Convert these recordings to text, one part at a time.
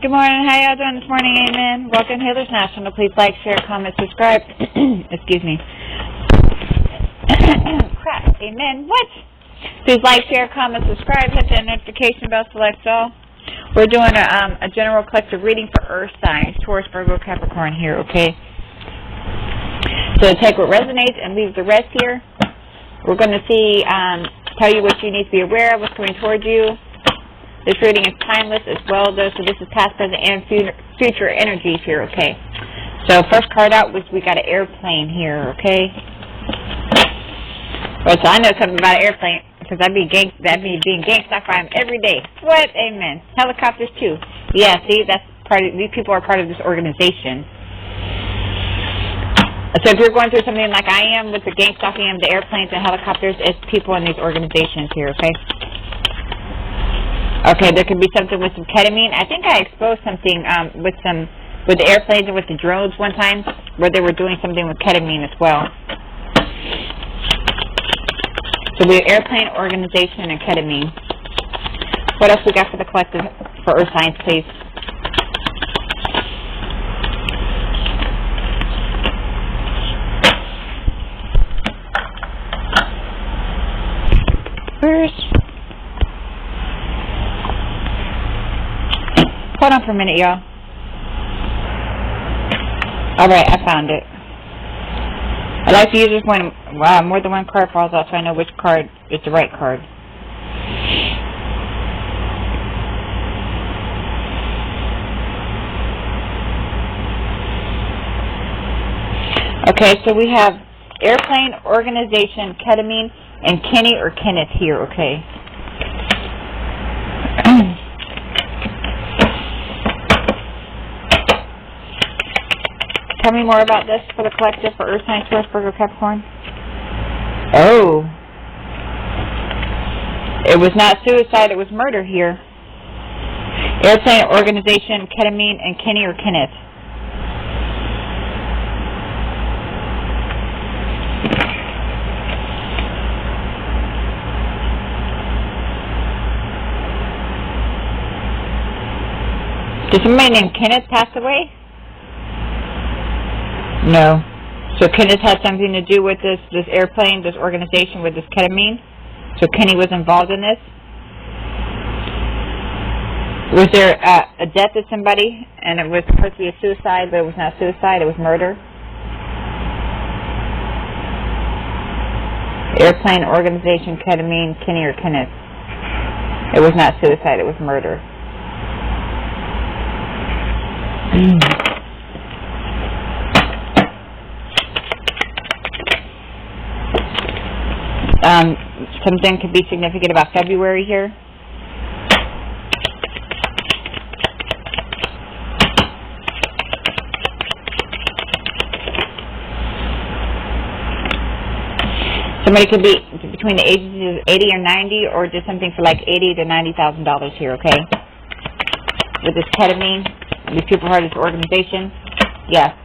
Good morning. How y'all doing this morning? Amen. Welcome to Healers National. Please like, share, comment, subscribe. Excuse me. Crap. Amen. What? Please like, share, comment, subscribe. Hit that notification bell. Select all. We're doing a general collective reading for Earth signs, Taurus, Virgo, Capricorn here, okay? So take what resonates and leave the rest here. We're going to see, tell you what you need to be aware of, what's coming towards you. This reading is timeless as well, though, so this is past, present, and future energies here, okay? So first card out was we got an airplane here, okay? Well, so I know something about an airplane because that'd be being gangsta by them every day. What? Amen. Helicopters too. Yeah, see, that's part of, these people are part of this organization. So if you're going through something like I am with the gang stalking and the airplanes and helicopters, it's people in these organizations here, okay? Okay, there could be something with some ketamine. I think I exposed something with the airplanes and with the drones one time where they were doing something with ketamine as well. So we have airplane, organization, and ketamine. What else we got for the collective for Earth Signs, please? Hold on for a minute, y'all. Alright, I found it. I like to use this when more than one card falls out so I know which card is the right card. Okay, so we have airplane, organization, ketamine, and Kenny or Kenneth here, okay? Tell me more about this for the collective for Earth Signs, Taurus, Virgo, Capricorn. Oh. It was not suicide, it was murder here. Airplane, organization, ketamine, and Kenny or Kenneth. Did somebody named Kenneth pass away? No. So Kenneth had something to do with this airplane, this organization with this ketamine? So Kenny was involved in this? Was there a death of somebody and it was supposed to be a suicide, but it was not suicide, it was murder? Airplane, organization, ketamine, Kenny or Kenneth. It was not suicide, it was murder. Something could be significant about February here. Somebody could be between the ages of 80 or 90, or just something for like $80,000 to $90,000 here, okay? With this ketamine, these people are part of this organization. Yeah.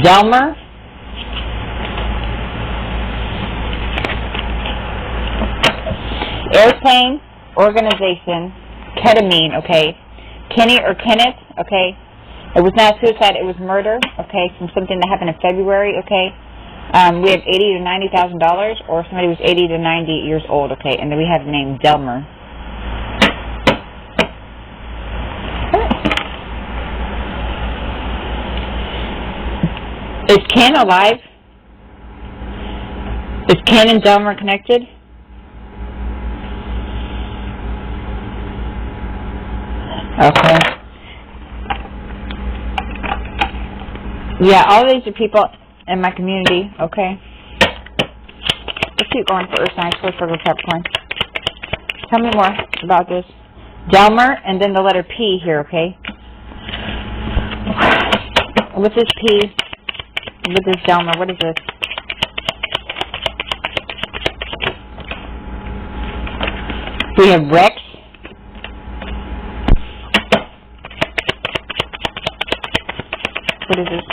Delmer. Airplane, organization, ketamine, okay. Kenny or Kenneth, okay. It was not suicide, it was murder, okay, from something that happened in February, okay. We have $80,000 to $90,000, or somebody was 80 to 90 years old, okay. And then we have the name Delmer. Is Ken alive? Is Ken and Delmer connected? Okay. Yeah, all these are people in my community, okay? Let's keep going for Earth Signs, Taurus, Virgo, Capricorn. Tell me more about this. Delmer, and then the letter P here, okay? What's this P? With this Delmer, what is this? We have Rex. What is this?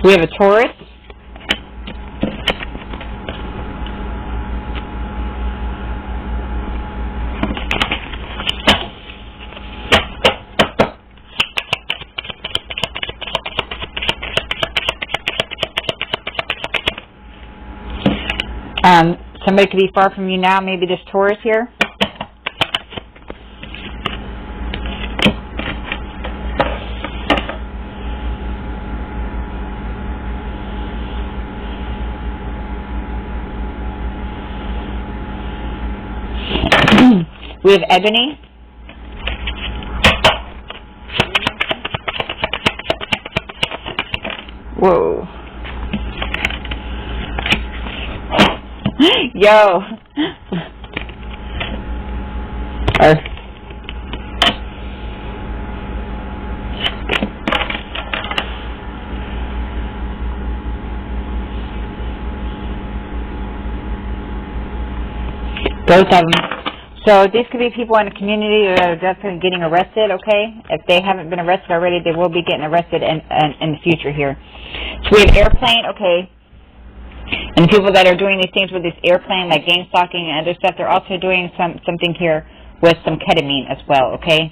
We have a Taurus. Somebody could be far from you now, maybe this Taurus here. We have Ebony. Whoa. Yo. Earth. Both of them. So these could be people in the community that are definitely getting arrested, okay? If they haven't been arrested already, they will be getting arrested in the future here. So we have airplane, okay? And the people that are doing these things with this airplane, like game stalking and other stuff, they're also doing something here with some ketamine as well, okay?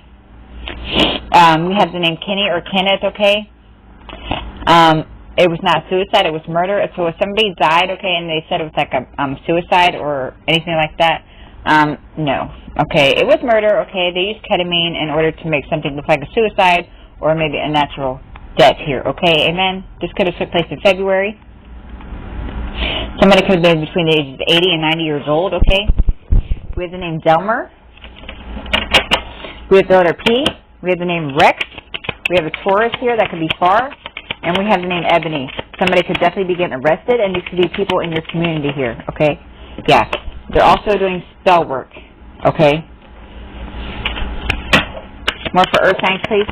We have the name Kenny or Kenneth, okay? It was not suicide, it was murder. So if somebody died, okay, and they said it was like a suicide or anything like that, no. Okay, it was murder, okay. They used ketamine in order to make something look like a suicide or maybe a natural death here, okay? Amen? This could have took place in February. Somebody could have been between the ages of 80 and 90 years old, okay? We have the name Delmer. We have the letter P. We have the name Rex. We have a Taurus here that could be far. And we have the name Ebony. Somebody could definitely be getting arrested, and these could be people in your community here, okay? Yeah. They're also doing spell work, okay? More for Earth signs, please.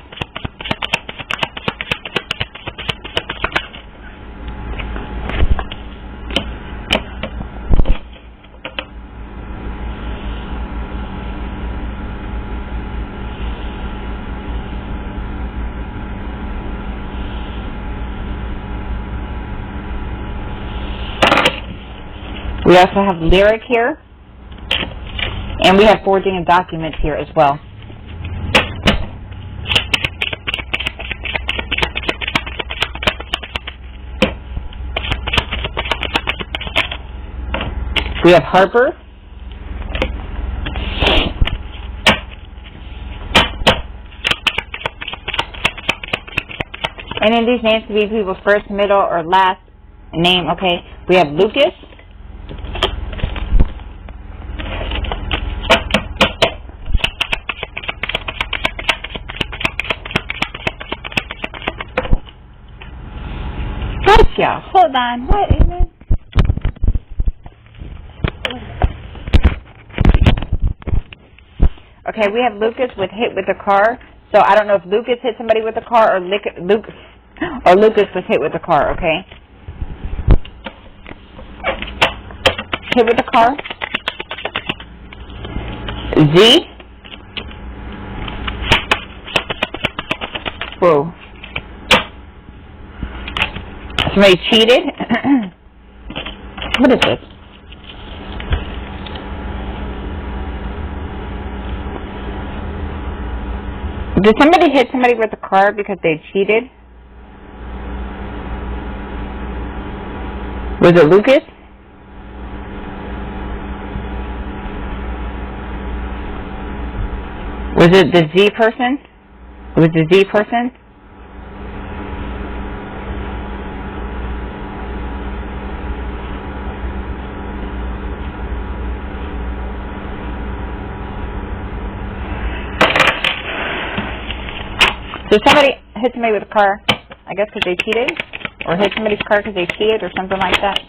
We also have lyric here, and we have forging of documents here as well. We have Harper. And then these names could be people's first, middle, or last name, okay? We have Lucas. Yeah, hold on. What is it? Okay, we have Lucas with hit with a car. So I don't know if Lucas hit somebody with a car or Lucas was hit with a car, okay? Hit with a car. Z. Whoa. Somebody cheated? What is this? Did somebody hit somebody with a car because they cheated? Was it Lucas? Was it the Z person? It was the Z person? So somebody hit somebody with a car, I guess because they cheated? Or hit somebody's car because they cheated or something like that?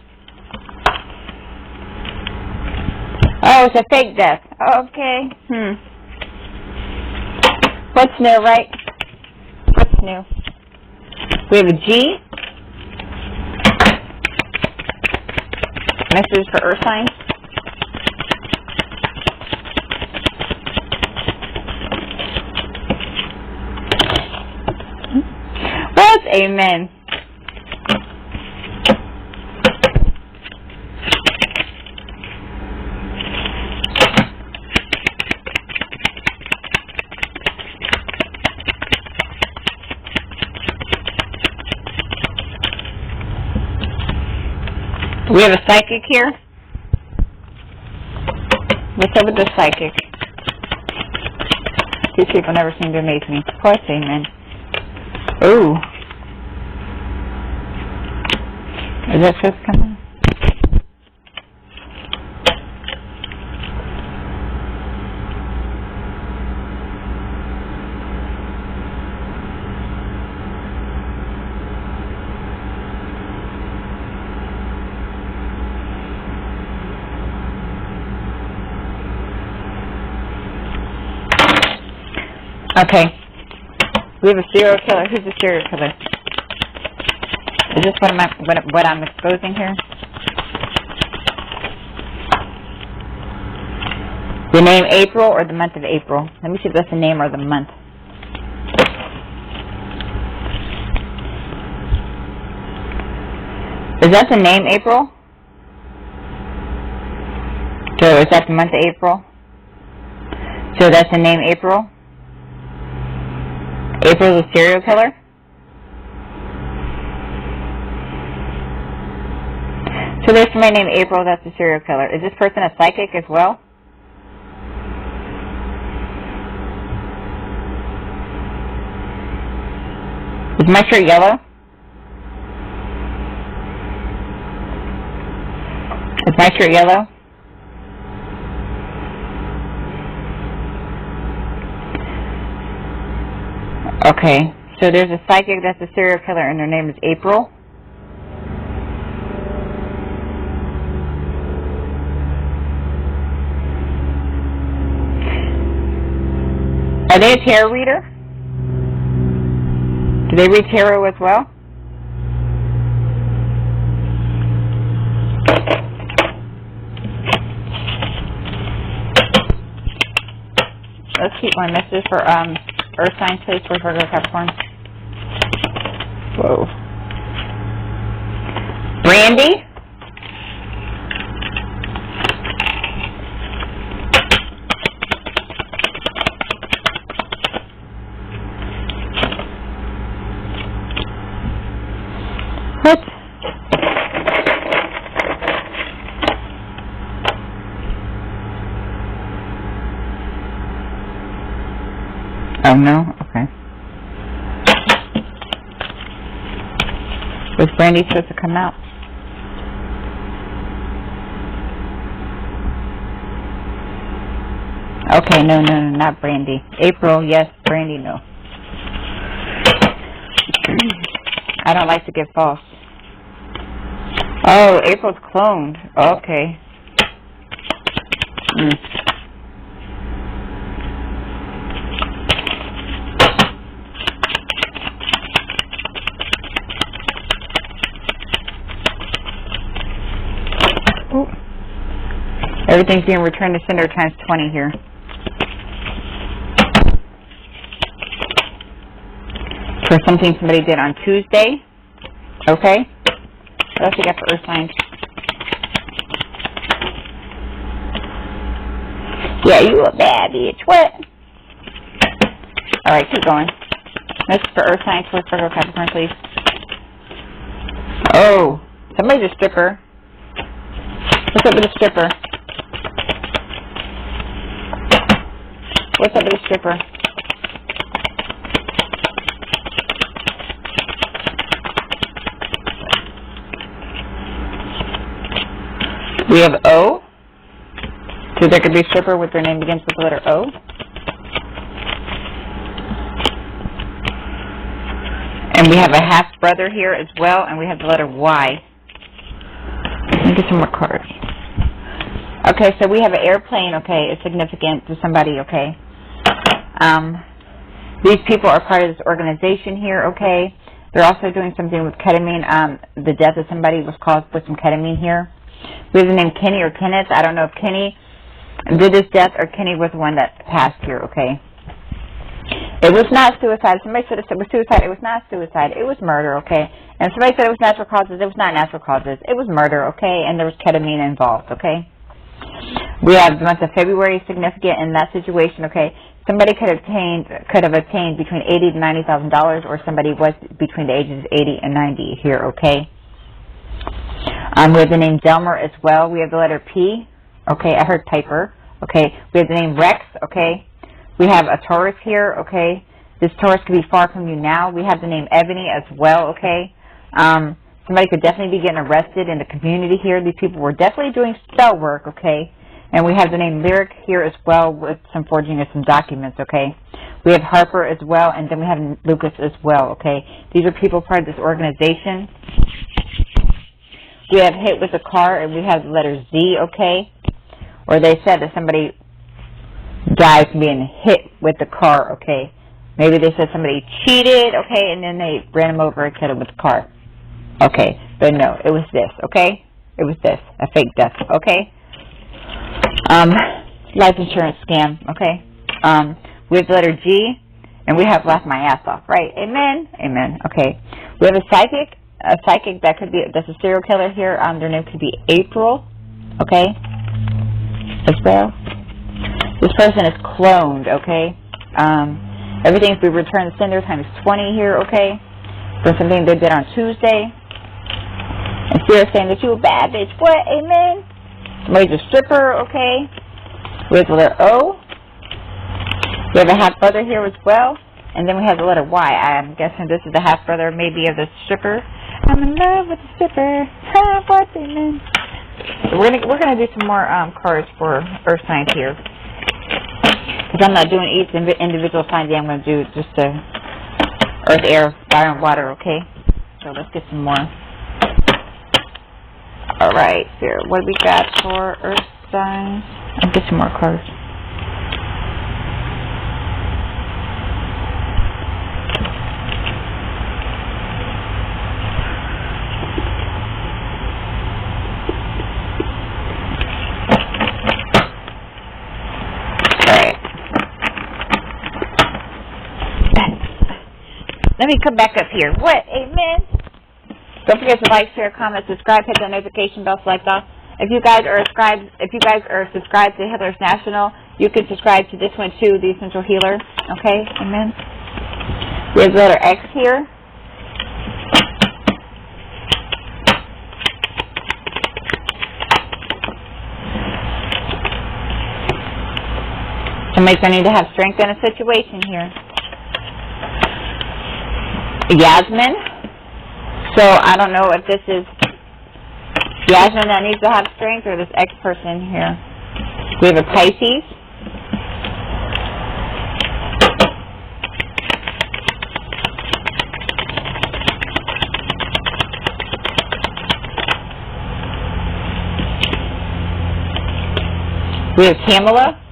Oh, it's a fake death. Okay. What's new, right? What's new? We have a G. Message for Earth signs. Amen. We have a psychic here. What's up with the psychic? These people never seem to amaze me. Of course, amen. Ooh. Is that just coming? Okay. We have a serial killer. Who's the serial killer? Is this what I'm exposing here? The name April or the month of April? Let me see if that's the name or the month. Is that the name April? So is that the month of April? So that's the name April? April is a serial killer? So there's somebody named April that's a serial killer. Is this person a psychic as well? Is my shirt yellow? Is my shirt yellow? Okay, so there's a psychic that's a serial killer and her name is April. Are they a tarot reader? Do they read tarot as well? Let's keep my messages for Earth signs, please, for Virgo, Capricorn. Whoa. Brandy? What? Oh, no? Okay. Was Brandy supposed to come out? Okay, no, not Brandy. April, yes. Brandy, no. I don't like to get false. Oh, April's cloned. Okay. Everything's being returned to sender times 20 here. For something somebody did on Tuesday. Okay. What else you got for Earth signs? Yeah, you a bad bitch. What? Alright, keep going. Message for Earth signs for Virgo, Capricorn, please. Oh, somebody's a stripper. What's up with the stripper? What's up with the stripper? We have O. So there could be a stripper with their name begins with the letter O. And we have a half brother here as well, and we have the letter Y. Let me get some more cards. Okay, so we have an airplane, okay, is significant to somebody, okay. These people are part of this organization here, okay. They're also doing something with ketamine. The death of somebody was caused with some ketamine here. We have the name Kenny or Kenneth. I don't know if Kenny did this death or Kenny was the one that passed here, okay. It was not suicide. Somebody said it was suicide. It was not suicide. It was murder, okay. And somebody said it was natural causes. It was not natural causes. It was murder, okay, and there was ketamine involved, okay. We have the month of February significant in that situation, okay. Somebody could have obtained between $80,000 to $90,000, or somebody was between the ages of 80 and 90 here, okay. We have the name Delmer as well. We have the letter P. Okay, I heard Piper. okay? We have the name Rex, okay? We have a Taurus here, okay? This Taurus could be far from you now. We have the name Ebony as well, okay? Somebody could definitely be getting arrested in the community here. These people were definitely doing spell work, okay? And we have the name Lyric here as well with some forging of some documents, okay? We have Harper as well, and then we have Lucas as well, okay? These are people part of this organization. We have hit with a car, and we have the letter Z, okay? Or they said that somebody died from being hit with the car, okay? Maybe they said somebody cheated, okay, and then they ran him over and killed him with the car. Okay, but no, it was this, okay? It was this, a fake death, okay? Life insurance scam, okay? We have the letter G, and we have laughed my ass off, right? Amen? Amen, okay. We have a psychic that could be, that's a serial killer here. Their name could be April, okay? As well. This person is cloned, okay? Everything, if we return the sender, times 20 here, okay? For something they did on Tuesday. And Spirit saying that you a bad bitch. What? Amen? Somebody's a stripper, okay? We have the letter O. We have a half-brother here as well. And then we have the letter Y. I'm guessing this is the half-brother maybe of the stripper. I'm in love with the stripper. What? Amen? So we're gonna do some more cards for Earth signs here. Because I'm not doing each individual sign yet. I'm going to do just the Earth, Air, Fire, and Water, okay? So let's get some more. Alright, here. What do we got for Earth signs? I'll get some more cards. Let me come back up here. What? Amen? Don't forget to like, share, comment, subscribe, hit that notification bell, select all. If you guys are subscribed to Healers National, you can subscribe to this one too, the Essential Healer. Okay? Amen? We have the letter X here. Somebody's going to need to have strength in a situation here. Yasmin. So I don't know if this is Yasmin that needs to have strength or this X person here. We have a Pisces. We have Kamala.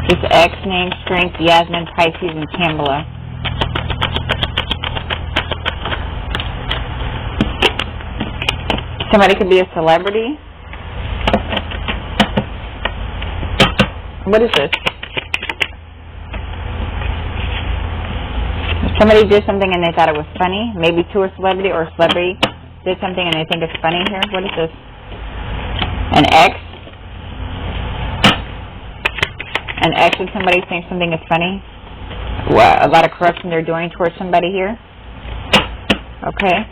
This X name, Strength, Yasmin, Pisces, and Kamala. Somebody could be a celebrity. What is this? Somebody did something and they thought it was funny. Maybe to a celebrity, or a celebrity did something and they think it's funny here. What is this? An X. An X if somebody thinks something is funny. Well, a lot of corruption they're doing towards somebody here. Okay.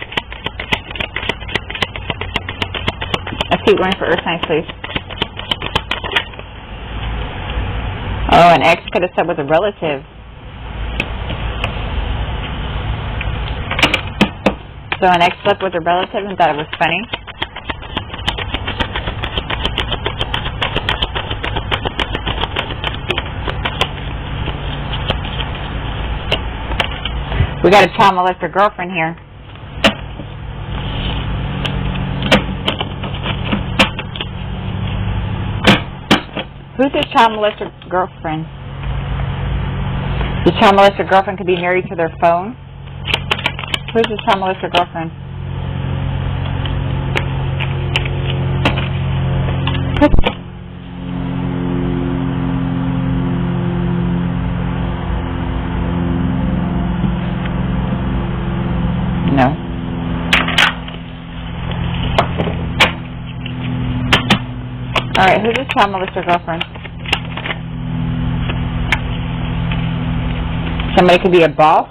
Let's keep going for Earth signs, please. Oh, an X could have said with a relative. So an X slept with a relative and thought it was funny. We got a child molester girlfriend here. Who's this child molester girlfriend? The child molester girlfriend could be married to their phone. Who's this child molester girlfriend? No. Alright, who's this child molester girlfriend? Somebody could be a boss.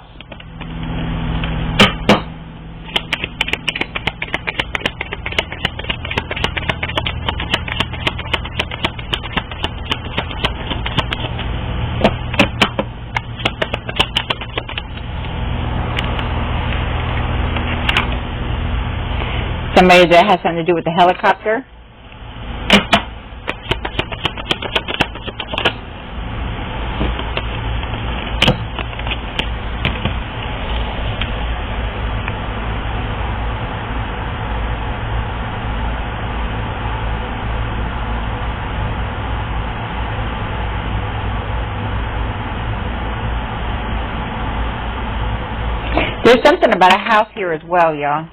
Somebody that has something to do with the helicopter. There's something about a house here as well, y'all.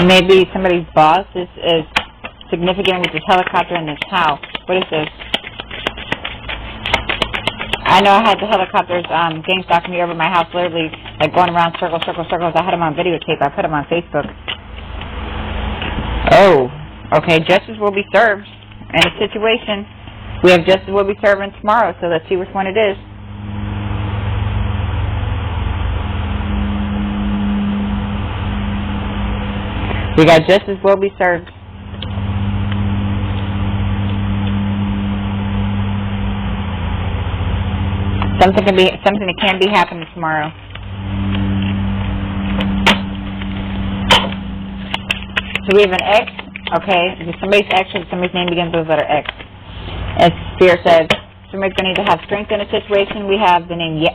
Maybe somebody's boss is significant with this helicopter in this house. What is this? I know I had the helicopters gang stalking me over my house, literally like going around circles. I had them on videotape. I put them on Facebook. Oh, okay. Justice will be served in a situation. We have justice will be serving tomorrow, so let's see which one it is. We got justice will be served. Something that can be happening tomorrow. So we have an X, okay. Somebody's name begins with the letter X. As Spirit says, somebody's going to need to have strength in a situation. We have the name Ye.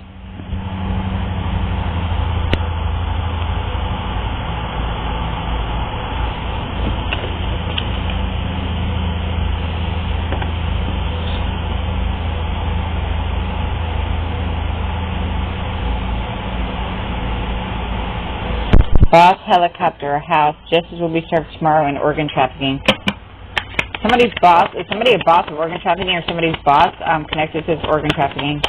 Boss, helicopter, a house. Justice will be served tomorrow in organ trafficking. Somebody's boss, is somebody a boss of organ trafficking, or somebody's boss connected to this organ trafficking?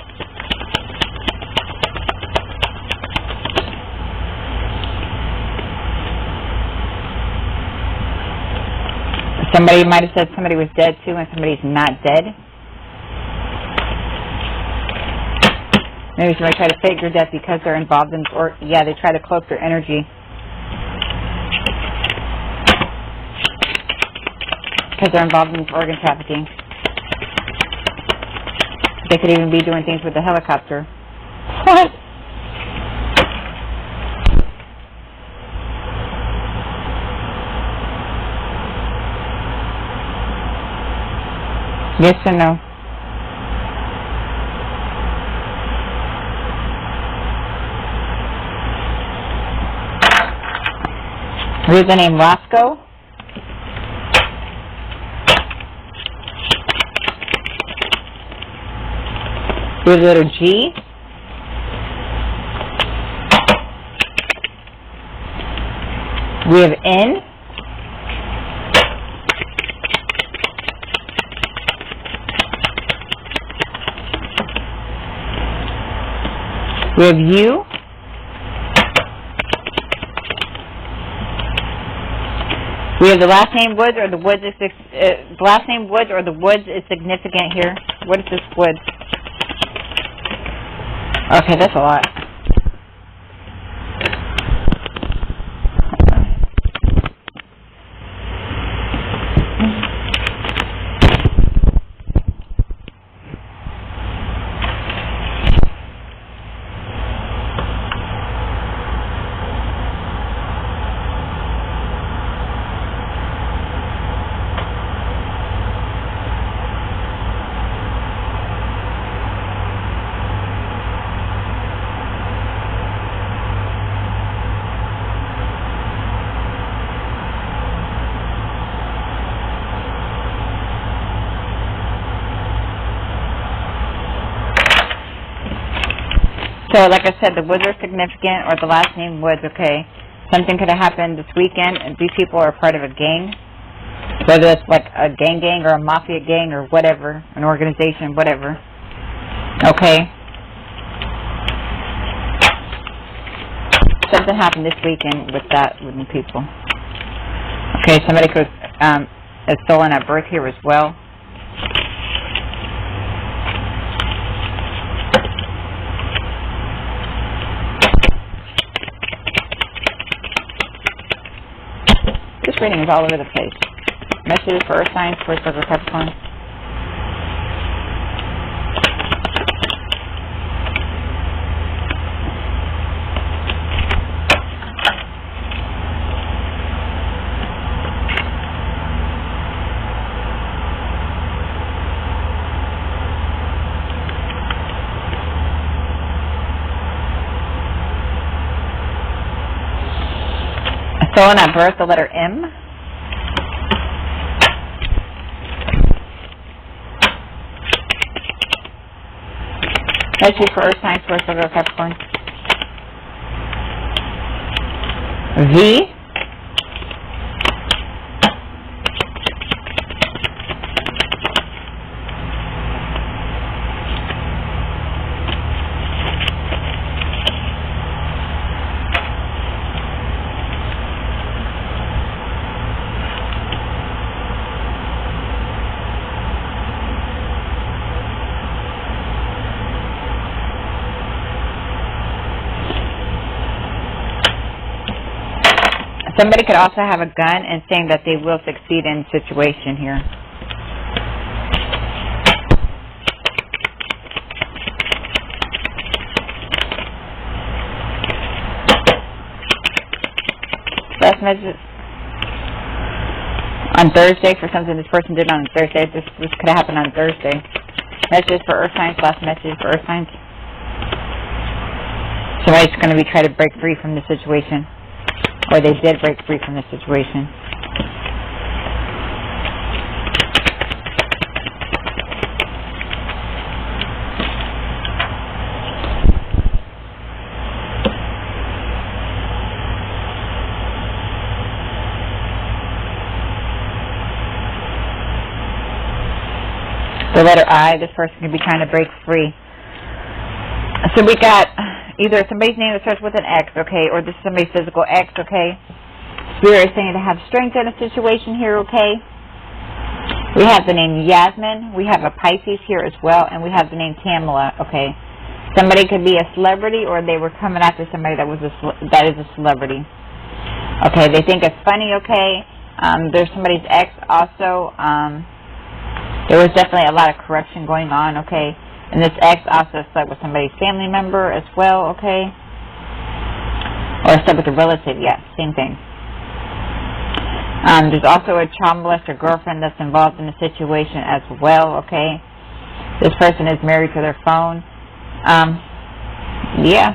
Somebody might have said somebody was dead too and somebody's not dead. Maybe somebody tried to fake their death because they're involved in, or yeah, they try to cloak their energy. Because they're involved in organ trafficking. They could even be doing things with the helicopter. What? Yes or no? Here's the name Roscoe. Here's the letter G. We have N. We have U. We have the last name Woods, or the Woods is the last name Woods, or the Woods is significant here. What is this Woods? Okay, that's a lot. So, like I said, the Woods are significant, or the last name Woods, okay. Something could have happened this weekend, and these people are part of a gang. Whether it's like a gang or a mafia gang or whatever, an organization, whatever. Okay. Something happened this weekend with the people. Okay, somebody could have stolen at birth here as well. This reading is all over the place. Messages for Earthsigns, for Virgo, Capricorn. Stolen at birth, the letter M. Message for Earth signs, Taurus, Virgo, Capricorn. V. Somebody could also have a gun and saying that they will succeed in a situation here. Last message on Thursday for something this person did on Thursday. This could have happened on Thursday. Messages for Earth signs. Last message for Earth signs. Somebody's going to be trying to break free from the situation. Or they did break free from the situation. The letter I, this person could be trying to break free. So we got either somebody's name that starts with an X, okay, or this is somebody's physical X, okay. Spirit is saying to have strength in a situation here, okay. We have the name Yasmin. We have a Pisces here as well, and we have the name Tamala, okay. Somebody could be a celebrity, or they were coming after somebody that is a celebrity. Okay, they think it's funny, okay. There's somebody's ex also. There was definitely a lot of corruption going on, okay. And this ex also slept with somebody's family member as well, okay? Or slept with a relative, yeah, same thing. There's also a child molester girlfriend that's involved in the situation as well, okay? This person is married to their phone. Yeah.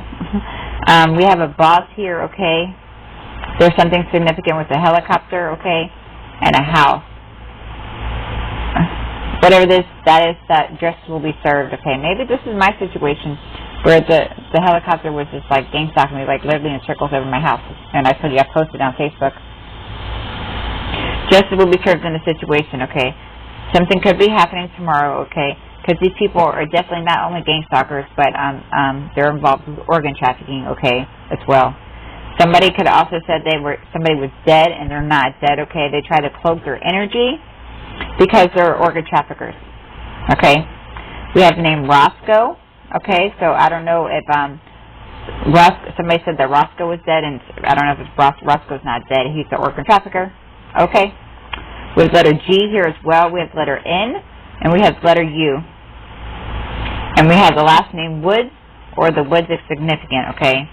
We have a boss here, okay? There's something significant with a helicopter, okay? And a house. Whatever that is, that justice will be served, okay? Maybe this is my situation where the helicopter was just like gang stalking me, like literally in circles over my house. And I told you I posted on Facebook. Justice will be served in the situation, okay? Something could be happening tomorrow, okay? Because these people are definitely not only gang stalkers, but they're involved with organ trafficking, okay, as well. Somebody could have also said somebody was dead and they're not dead, okay? They try to cloak their energy because they're organ traffickers, okay? We have the name Roscoe, okay? So I don't know if somebody said that Roscoe was dead, and I don't know if it's Roscoe's not dead. He's the organ trafficker, okay? We have letter G here as well. We have letter N, and we have letter U. And we have the last name Woods, or the Woods is significant, okay?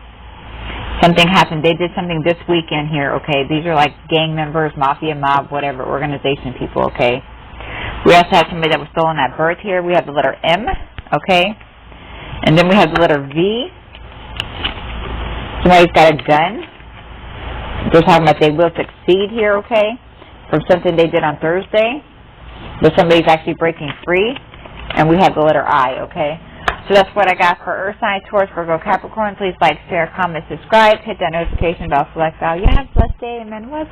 Something happened. They did something this weekend here, okay? These are like gang members, mafia, mob, whatever, organization people, okay? We also have somebody that was stolen at birth here. We have the letter M, okay? And then we have the letter V. Somebody's got a gun. They're talking about they will succeed here, okay? From something they did on Thursday. But somebody's actually breaking free. And we have the letter I, okay? So that's what I got for Earth signs, Taurus, Virgo, Capricorn. Please like, share, comment, subscribe. Hit that notification bell, select all. You have a blessed day, amen. What?